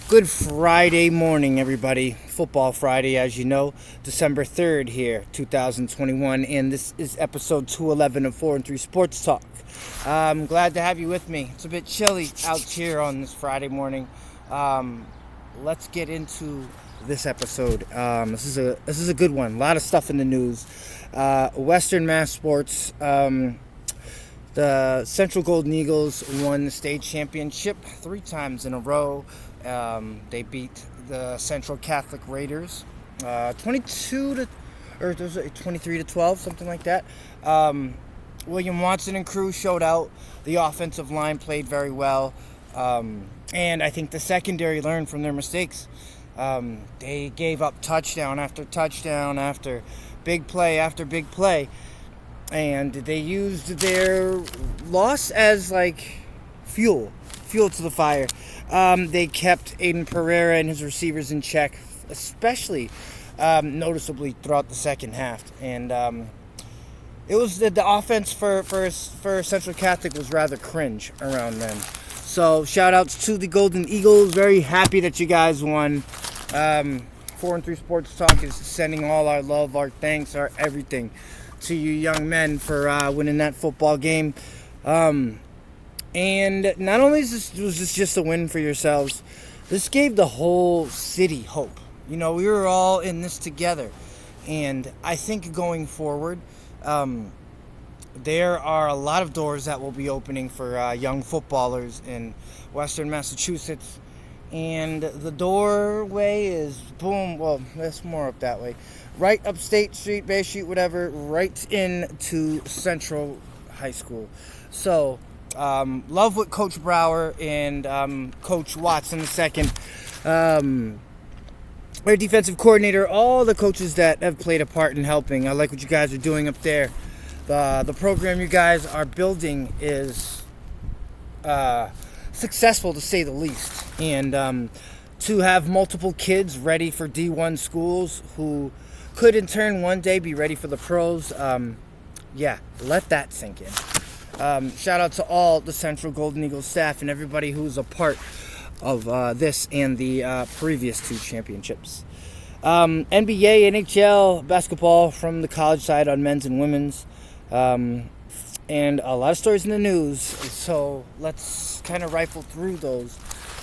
Good Friday morning, everybody. Football Friday, as you know, December 3rd here, 2021, and this is episode 211 of 4 and 3 Sports Talk. I'm glad to have you with me. It's a bit chilly out here on this Friday morning. Let's get into this episode. This is a good one. A lot of stuff in the news. Western Mass Sports. The Central Golden Eagles won the state championship 3 times in a row. They beat the Central Catholic Raiders 23 to 12, something like that. William Watson and crew showed out. The offensive line played very well, and I think the secondary learned from their mistakes. They gave up touchdown after big play after big play, and they used their loss as like fuel to the fire. They kept Aiden Pereira and his receivers in check, especially noticeably throughout the second half. And it was the offense for Central Catholic was rather cringe around then. So shout outs to the Golden Eagles. Very happy that you guys won. 4 and 3 Sports Talk is sending all our love, our thanks, our everything to you young men for winning that football game. And not only was this just a win for yourselves, this gave the whole city hope. You know, we were all in this together. And I think going forward, there are a lot of doors that will be opening for young footballers in Western Massachusetts. And the doorway is, boom, well, that's more up that way. Right up State Street, Bay Street, whatever, right into Central High School. So, love what Coach Brower and Coach Watson II, our defensive coordinator, all the coaches that have played a part in helping. I like what you guys are doing up there. The program you guys are building is successful, to say the least. And to have multiple kids ready for D1 schools who could in turn one day be ready for the pros, let that sink in. Shout out to all the Central Golden Eagles staff and everybody who's a part of this and the previous 2 championships. NBA, NHL, basketball from the college side on men's and women's. And a lot of stories in the news. So let's kind of rifle through those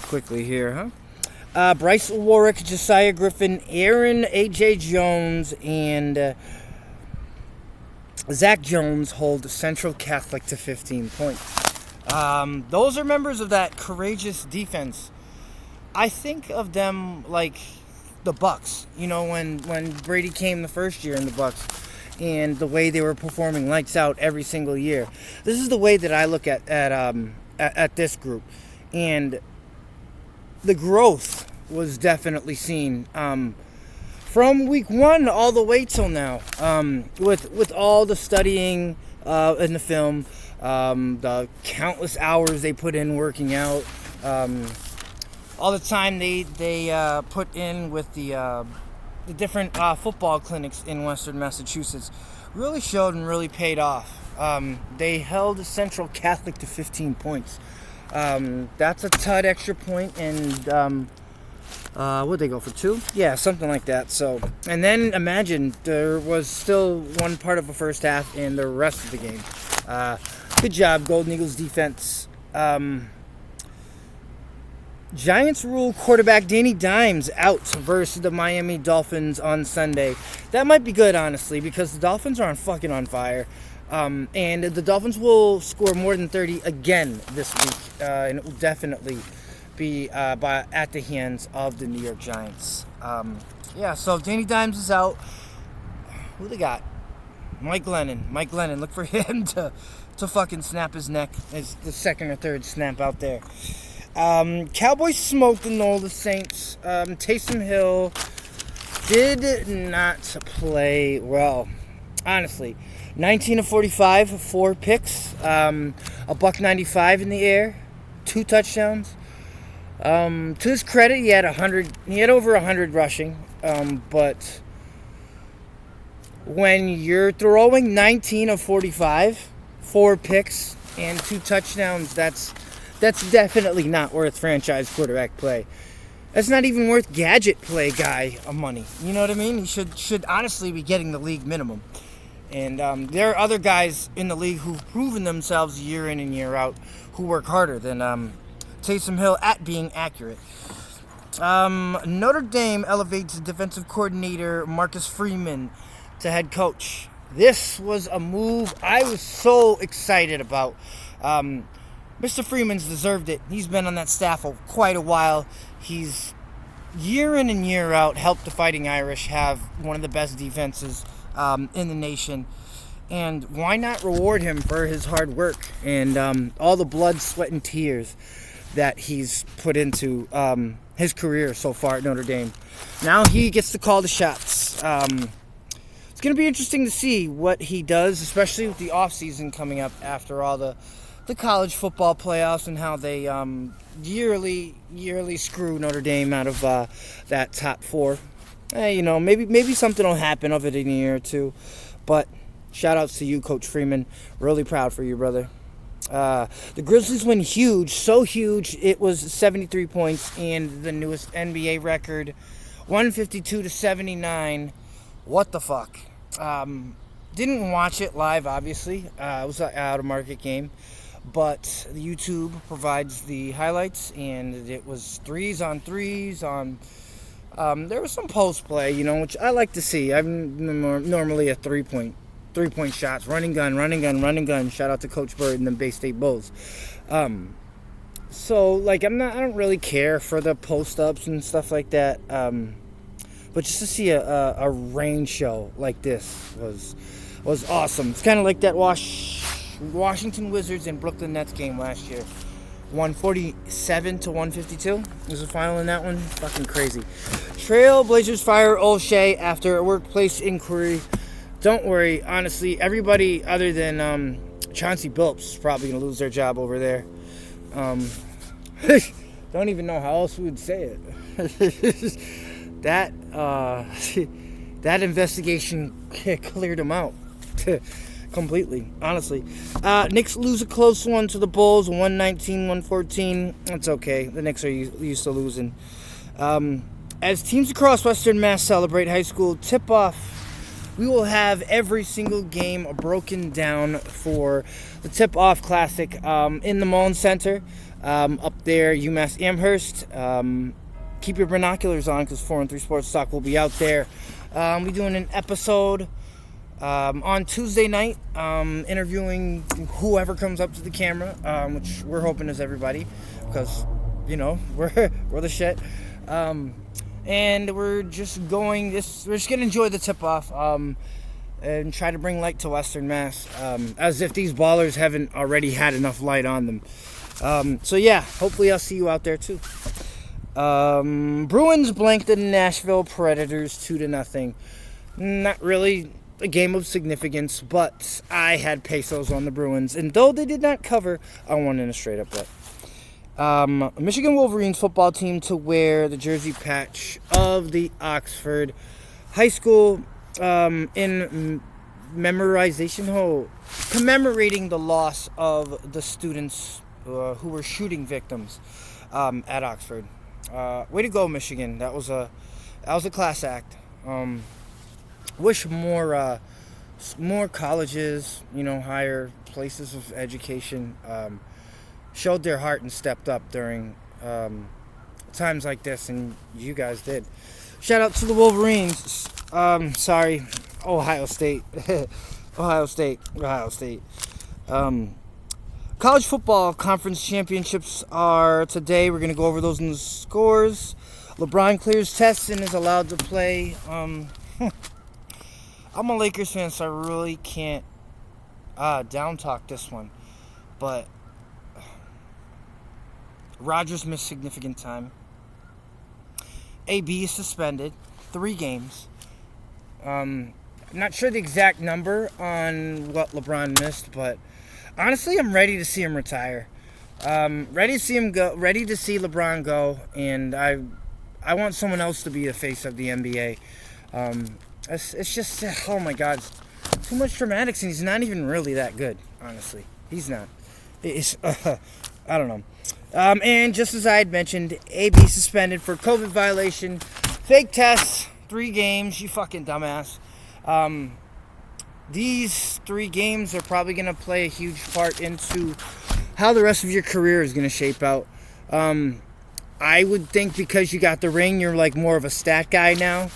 quickly here, huh? Bryce Warwick, Josiah Griffin, Aaron A.J. Jones, and Zach Jones hold Central Catholic to 15 points. Those are members of that courageous defense. I think of them like the Bucks. You know, when Brady came the first year in the Bucks, and the way they were performing lights out every single year. This is the way that I look at this group, and the growth was definitely seen. From week 1 all the way till now, with all the studying in the film, the countless hours they put in working out, all the time they put in with the different football clinics in Western Massachusetts, really showed and really paid off. They held Central Catholic to 15 points. That's a tud extra point, and would they go for 2? Yeah, something like that. So, and then imagine there was still one part of the first half and the rest of the game. Good job, Golden Eagles defense. Giants rule quarterback Danny Dimes out versus the Miami Dolphins on Sunday. That might be good, honestly, because the Dolphins are fucking on fire. And the Dolphins will score more than 30 again this week. And it will definitely be at the hands of the New York Giants. So Danny Dimes is out. Who they got? Mike Glennon. Look for him to fucking snap his neck. It's the second or third snap out there. Cowboys smoked the Nola Saints. Taysom Hill did not play well, honestly. 19 of 45, 4 picks, a $195 in the air, 2 touchdowns. To his credit, he had over 100 rushing, but when you're throwing 19 of 45, 4 picks, and 2 touchdowns, that's definitely not worth franchise quarterback play. That's not even worth gadget play guy money. You know what I mean? He should honestly be getting the league minimum. And there are other guys in the league who've proven themselves year in and year out who work harder than Taysom Hill at being accurate. Notre Dame elevates defensive coordinator Marcus Freeman to head coach. This was a move I was so excited about. Mr. Freeman's deserved it. He's been on that staff for quite a while. He's year in and year out helped the Fighting Irish have one of the best defenses in the nation. And why not reward him for his hard work and all the blood, sweat, and tears that he's put into his career so far at Notre Dame. Now he gets to call the shots. It's going to be interesting to see what he does, especially with the offseason coming up after all the college football playoffs and how they yearly screw Notre Dame out of that top four. Maybe something will happen of it in a year or two. But shout outs to you, Coach Freeman. Really proud for you, brother. The Grizzlies win huge, so huge it was 73 points and the newest NBA record, 152-79. What the fuck? Didn't watch it live, obviously. It was an out-of-market game. But YouTube provides the highlights, and it was threes on threes on. There was some post play, which I like to see. I'm normally a three-point shots, running gun. Shout out to Coach Bird and the Bay State Bulls. So I don't really care for the post ups and stuff like that. But just to see a rain show like this was awesome. It's kind of like that Washington Wizards and Brooklyn Nets game last year. 147-152 was the final in that one. Fucking crazy. Trailblazers fire O'Shea after a workplace inquiry. Don't worry, honestly, everybody other than Chauncey Billups is probably going to lose their job over there. Don't even know how else we would say it. That investigation cleared him out. Completely, honestly. Knicks lose a close one to the Bulls, 119-114. That's okay. The Knicks are used to losing. As teams across Western Mass celebrate high school tip-off, we will have every single game broken down for the tip-off classic in the Mullen Center up there, UMass Amherst. Keep your binoculars on because 4-3 Sportstalk will be out there. We're doing an episode on Tuesday night, interviewing whoever comes up to the camera, which we're hoping is everybody, because we're the shit. And we're just gonna enjoy the tip off, and try to bring light to Western Mass, as if these ballers haven't already had enough light on them. So yeah, hopefully I'll see you out there too. Bruins blanked the Nashville Predators 2-0. Not really a game of significance, but I had pesos on the Bruins, and though they did not cover, I won in a straight-up bet. Michigan Wolverines football team to wear the jersey patch of the Oxford High School in commemorating the loss of the students who were shooting victims at Oxford. Way to go, Michigan! That was a class act. Wish more colleges, higher places of education, showed their heart and stepped up during times like this, and you guys did. Shout out to the Wolverines. Sorry, Ohio State. Ohio State. College football conference championships are today. We're going to go over those in the scores. LeBron clears tests and is allowed to play. I'm a Lakers fan, so I really can't down talk this one. But Rodgers missed significant time. AB is suspended 3 games. I'm not sure the exact number on what LeBron missed, but honestly, I'm ready to see him retire. Ready to see him go. Ready to see LeBron go, and I want someone else to be the face of the NBA. It's just, oh my God, too much dramatics, and he's not even really that good. Honestly, he's not. I don't know. And just as I had mentioned, AB suspended for COVID violation, fake tests, 3 games, you fucking dumbass. These 3 games are probably going to play a huge part into how the rest of your career is going to shape out. I would think because you got the ring, you're like more of a stat guy now.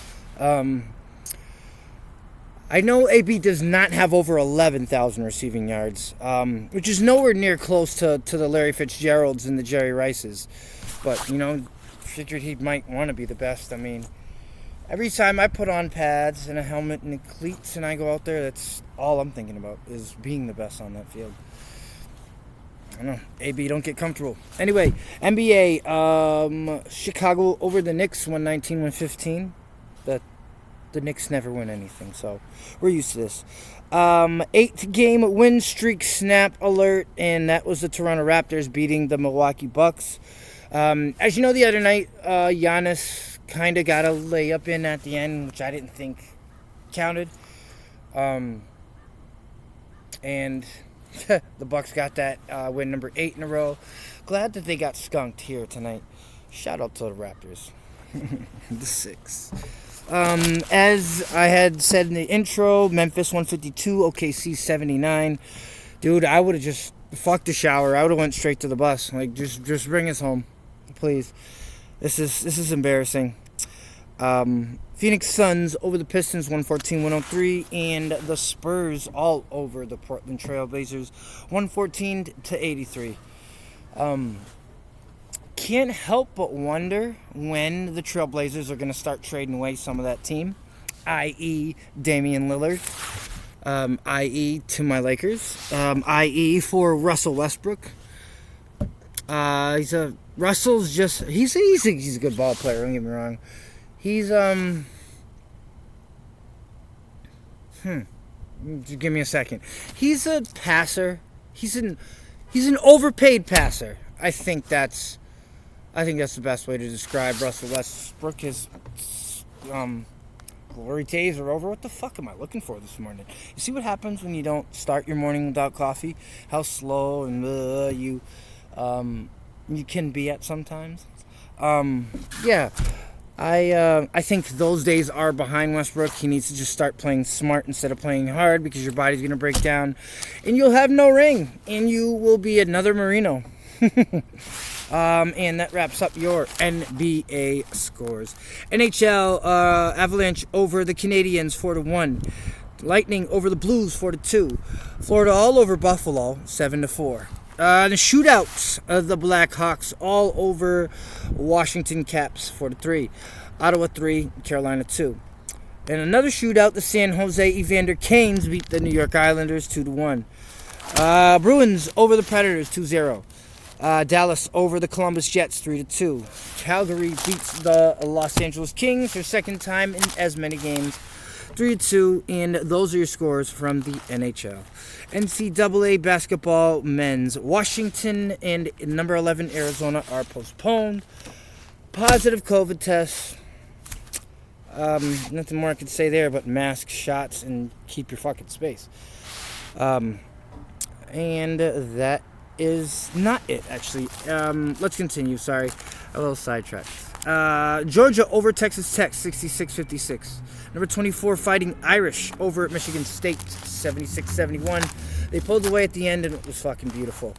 I know AB does not have over 11,000 receiving yards, which is nowhere near close to the Larry Fitzgeralds and the Jerry Rices. But, figured he might want to be the best. I mean, every time I put on pads and a helmet and cleats and I go out there, that's all I'm thinking about is being the best on that field. I don't know. AB, don't get comfortable. Anyway, NBA, Chicago over the Knicks, 119-115. The Knicks never win anything, so we're used to this. 8-game win streak snap alert, and that was the Toronto Raptors beating the Milwaukee Bucks. As you know, the other night, Giannis kind of got a layup in at the end, which I didn't think counted. And the Bucks got that win number 8 in a row. Glad that they got skunked here tonight. Shout out to the Raptors. The 6. As I had said in the intro, Memphis 152, OKC 79. Dude, I would have just fucked the shower. I would have went straight to the bus. Like, just bring us home, please. This is embarrassing. Phoenix Suns over the Pistons 114-103, and the Spurs all over the Portland Trail Blazers 114-83. Can't help but wonder when the Trailblazers are going to start trading away some of that team, i.e. Damian Lillard, i.e. to my Lakers, i.e. for Russell Westbrook. He's a good ball player, don't get me wrong. He's give me a second. He's a passer. He's an overpaid passer. I think that's the best way to describe Russell Westbrook. His glory days are over. What the fuck am I looking for this morning? You see what happens when you don't start your morning without coffee? How slow and you can be at sometimes. Yeah. I think those days are behind Westbrook. He needs to just start playing smart instead of playing hard because your body's going to break down. And you'll have no ring. And you will be another Marino. And that wraps up your NBA scores. NHL, Avalanche over the Canadiens 4-1. Lightning over the Blues 4-2. Florida all over Buffalo 7-4. The shootouts of the Blackhawks all over Washington Caps 4-3. Ottawa 3, Carolina 2. And another shootout, the San Jose Evander Canes beat the New York Islanders 2-1. Bruins over the Predators 2-0. Dallas over the Columbus Jets 3-2. Calgary beats the Los Angeles Kings for second time in as many games 3-2, and those are your scores from the NHL. NCAA basketball men's, Washington and number 11 Arizona are postponed. Positive COVID tests. Nothing more I could say there but mask, shots, and keep your fucking space. And that is not it, actually. Let's continue. Sorry, a little sidetracked. Georgia over Texas Tech 66-56. Number 24 Fighting Irish over at Michigan State 76-71. They pulled away at the end and it was fucking beautiful.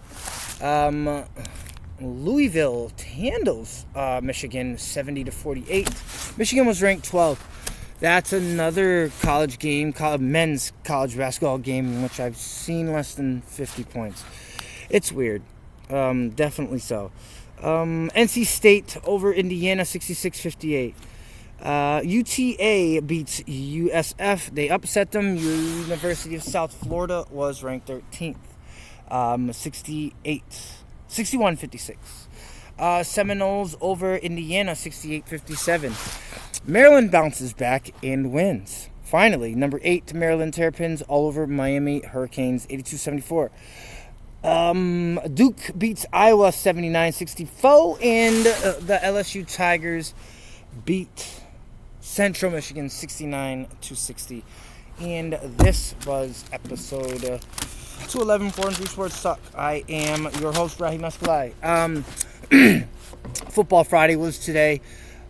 Louisville handles Michigan 70-48. Michigan was ranked 12th. That's another college game, men's college basketball game in which I've seen less than 50 points. It's weird. Definitely so. NC State over Indiana 66-58. UTA beats USF. They upset them. University of South Florida was ranked 13th. 61-56. Seminoles over Indiana 68-57. Maryland bounces back and wins. Finally, number 8 Maryland Terrapins all over Miami Hurricanes 82-74. Duke beats Iowa 79-64, and the LSU Tigers beat Central Michigan 69-60. And this was episode 211 4-3 Sports Talk. I am your host, Rahim Escalai. Football Friday was today.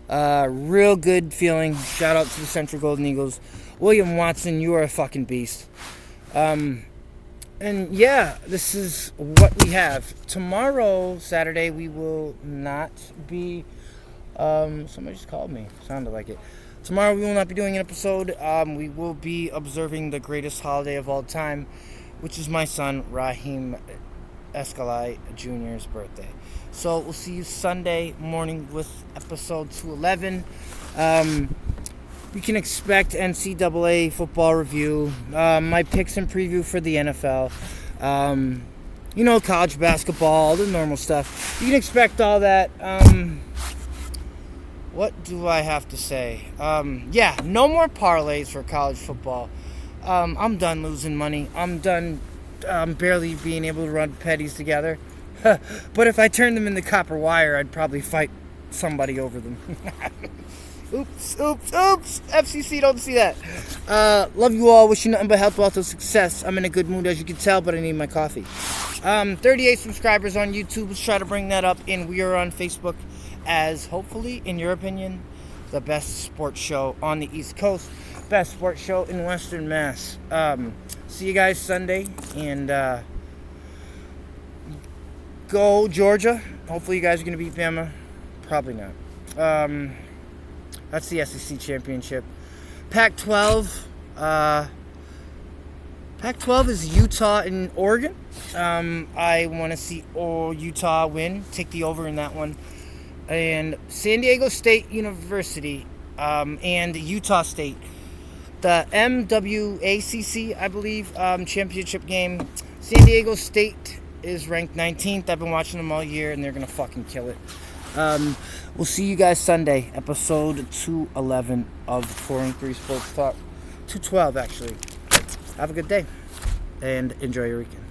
Real good feeling. Shout out to the Central Golden Eagles. William Watson, you are a fucking beast. And yeah, this is what we have. Tomorrow, Saturday, we will not be... somebody just called me. Sounded like it. Tomorrow, we will not be doing an episode. We will be observing the greatest holiday of all time, which is my son, Rahim Escalai Jr.'s birthday. So, we'll see you Sunday morning with episode 211. We can expect NCAA football review, my picks and preview for the NFL, college basketball, the normal stuff. You can expect all that. What do I have to say? No more parlays for college football. I'm done losing money. I'm done barely being able to run petties together. But if I turned them into copper wire, I'd probably fight somebody over them. Oops. FCC, don't see that. Love you all. Wish you nothing but health, wealth, and success. I'm in a good mood, as you can tell, but I need my coffee. 38 subscribers on YouTube. Let's try to bring that up. And we are on Facebook as, hopefully, in your opinion, the best sports show on the East Coast. Best sports show in Western Mass. See you guys Sunday. And go Georgia. Hopefully you guys are going to beat Bama. Probably not. That's the SEC championship. Pac-12. Pac-12 is Utah and Oregon. I want to see Utah win. Take the over in that one. And San Diego State University and Utah State. The MWACC, I believe, championship game. San Diego State is ranked 19th. I've been watching them all year, and they're going to fucking kill it. We'll see you guys Sunday, episode 211 of 4-3 Sports Talk. 212, actually. Have a good day, and enjoy your weekend.